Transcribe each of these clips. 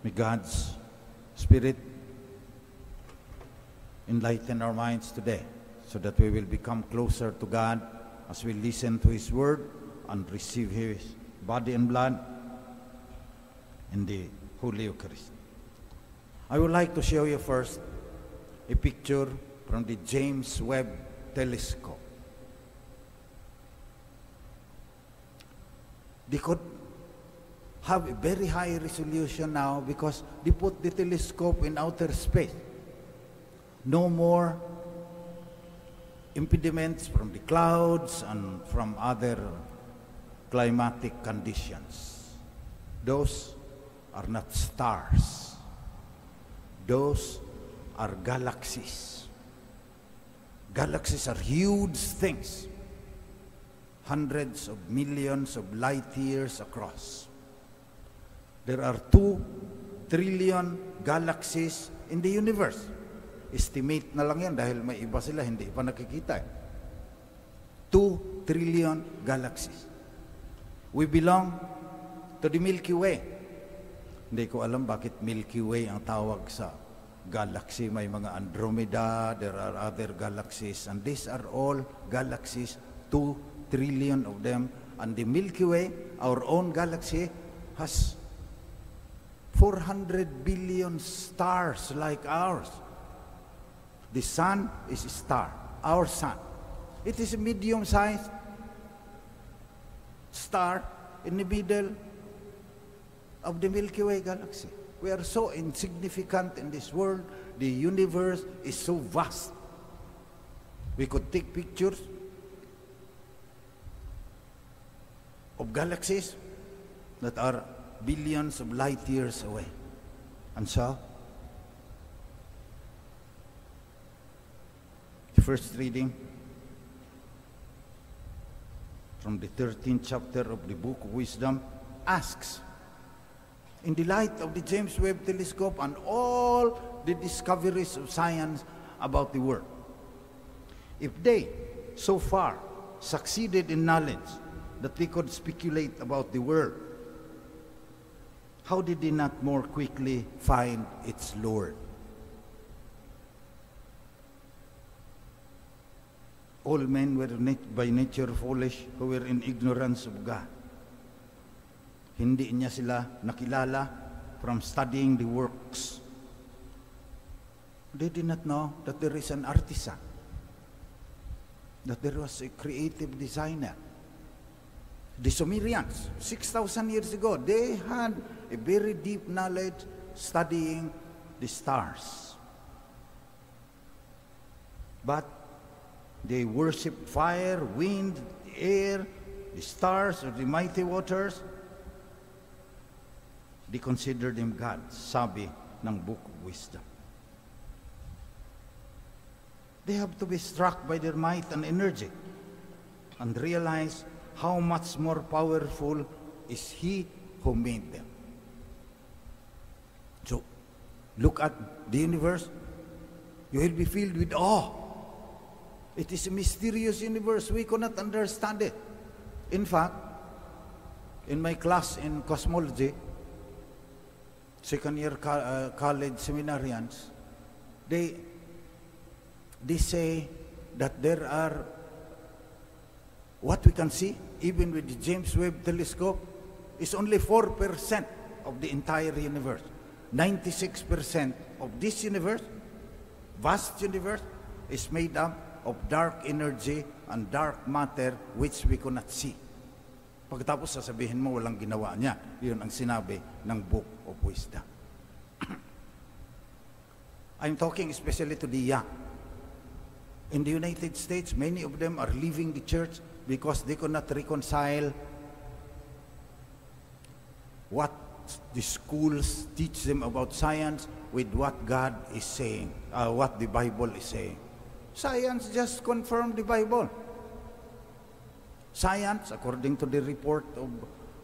May God's Spirit enlighten our minds today so that we will become closer to God as we listen to His Word and receive His body and blood in the Holy Eucharist. I would like to show you first a picture from the James Webb Telescope. They could have a very high resolution now because they put the telescope in outer space. No more impediments from the clouds and from other climatic conditions. Those are not stars. Those are galaxies. Galaxies are huge things, hundreds of millions of light years across. There are 2 trillion galaxies in the universe. Estimate na lang yan dahil may iba sila, hindi pa nakikita. 2 trillion galaxies. We belong to the Milky Way. Hindi ko alam bakit Milky Way ang tawag sa galaxy. May mga Andromeda, there are other galaxies, and these are all galaxies, 2 trillion of them. And the Milky Way, our own galaxy, has 400 billion stars like ours. The sun is a star, our sun. It is a medium-sized star in the middle of the Milky Way galaxy. We are so insignificant in this world. The universe is so vast. We could take pictures of galaxies that are billions of light years away. And so, the first reading from the 13th chapter of the Book of Wisdom asks, in the light of the James Webb Telescope and all the discoveries of science about the world, if they so far succeeded in knowledge that they could speculate about the world, how did they not more quickly find its Lord? All men were by nature foolish, who were in ignorance of God. Hindi niya sila nakilala from studying the works. They did not know that there is an artisan, that there was a creative designer. The Sumerians, 6,000 years ago, they had a very deep knowledge studying the stars. But they worship fire, wind, air, the stars, or the mighty waters. They consider them gods, sabi ng Book of Wisdom. They have to be struck by their might and energy and realize how much more powerful is He who made them. So, look at the universe. You will be filled with awe. It is a mysterious universe. We cannot understand it. In fact, in my class in cosmology, second-year college seminarians, they say that there are, what we can see, even with the James Webb Telescope, is only 4% of the entire universe. 96% of this universe, vast universe, is made up of dark energy and dark matter which we cannot see. Pagkatapos sasabihin mo walang ginawa niya. Yun ang sinabi ng Book of Wisdom. I'm talking especially to the young. In the United States, many of them are leaving the church because they cannot reconcile what the schools teach them about science with what God is saying, what the Bible is saying. Science just confirmed the Bible. Science, according to the report of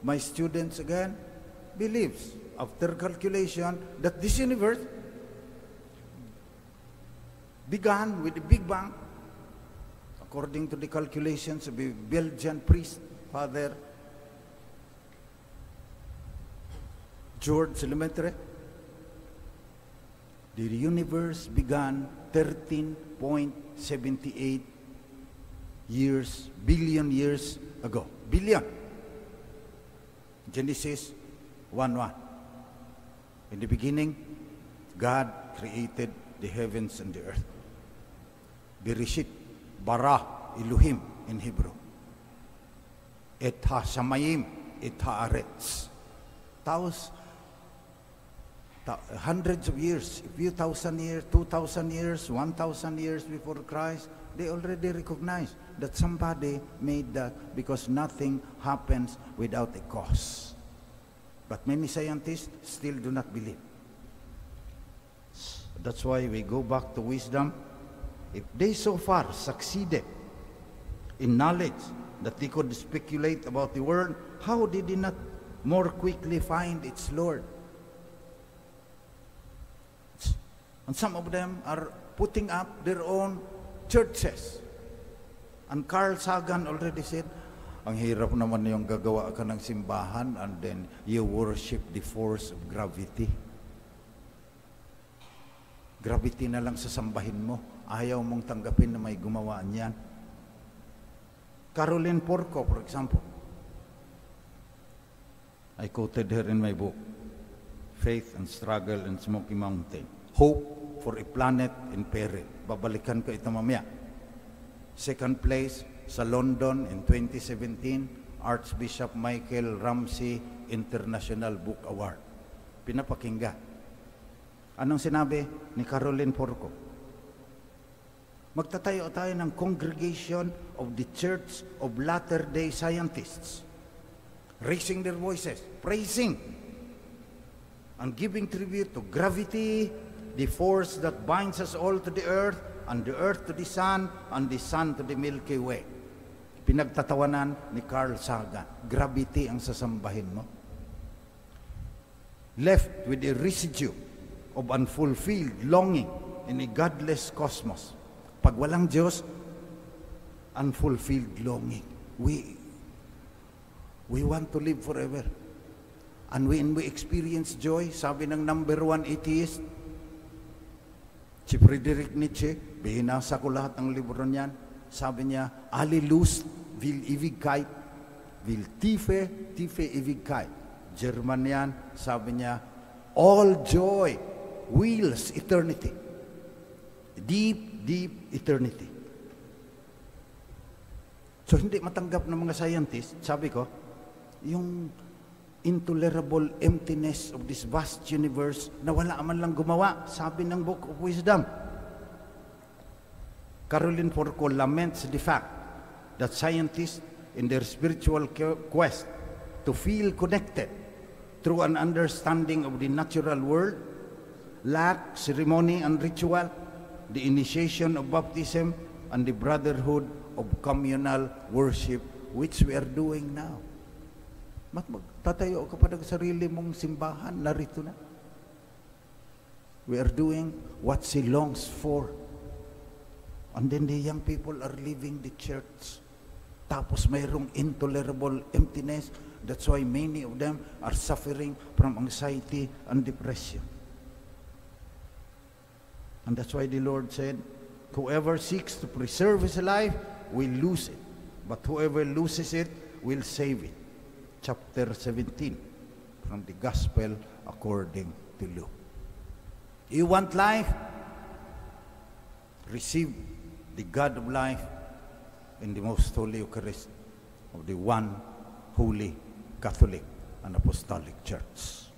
my students again, believes, after calculation, that this universe began with the Big Bang, according to the calculations of a Belgian priest, Father George Seminary. The universe began 13.78 billion years ago. Billion. Genesis 1:1. In the beginning, God created the heavens and the earth. Bereshit, bara, Elohim in Hebrew. Et ha-shamayim, et ha-aretz. Hundreds of years, a few thousand years, 2,000 years, 1,000 years before Christ, they already recognize that somebody made that, because nothing happens without a cause. But many scientists still do not believe. That's why we go back to wisdom. If they so far succeeded in knowledge that they could speculate about the world, how did they not more quickly find its Lord? And some of them are putting up their own churches. And Carl Sagan already said, ang hirap naman yung gagawa ka ng simbahan and then you worship the force of gravity. Gravity na lang sasambahin mo. Ayaw mong tanggapin na may gumawa niyan. Caroline Porco, for example. I quoted her in my book, Faith and Struggle in Smoky Mountain. Hope for a Planet in Peril. Babalikan ko ito mamaya. Second place sa London in 2017, Archbishop Michael Ramsey International Book Award. Pinapakinggan. Anong sinabi ni Caroline Porco? Magtatayo tayo ng Congregation of the Church of Latter-day Scientists, raising their voices, praising and giving tribute to gravity, the force that binds us all to the earth, and the earth to the sun, and the sun to the Milky Way. Pinagtatawanan ni Carl Sagan. Gravity ang sasambahin mo. Left with a residue of unfulfilled longing in a godless cosmos. Pag walang Diyos, unfulfilled longing. We want to live forever. And when we experience joy, sabi ng number one atheist, si Friedrich Nietzsche, binasa ko lahat ng libro niyan, sabi niya, alle Lust will Ewigkeit, will tiefe Ewigkeit. German yan, sabi niya, all joy wills eternity. Deep eternity. So hindi matanggap ng mga scientists, sabi ko, yung intolerable emptiness of this vast universe na wala man lang gumawa, sabi ng Book of Wisdom. Caroline Porco laments the fact that scientists in their spiritual quest to feel connected through an understanding of the natural world lack ceremony and ritual, the initiation of baptism, and the brotherhood of communal worship, which we are doing now. Magtatayo ka pa ng sarili mong simbahan, narito na. We are doing what she longs for. And then the young people are leaving the church. Tapos mayroong intolerable emptiness. That's why many of them are suffering from anxiety and depression. And that's why the Lord said, whoever seeks to preserve his life will lose it. But whoever loses it will save it. Chapter 17 from the Gospel according to Luke. You want life? Receive the God of life in the most holy Eucharist of the one holy Catholic and Apostolic Church.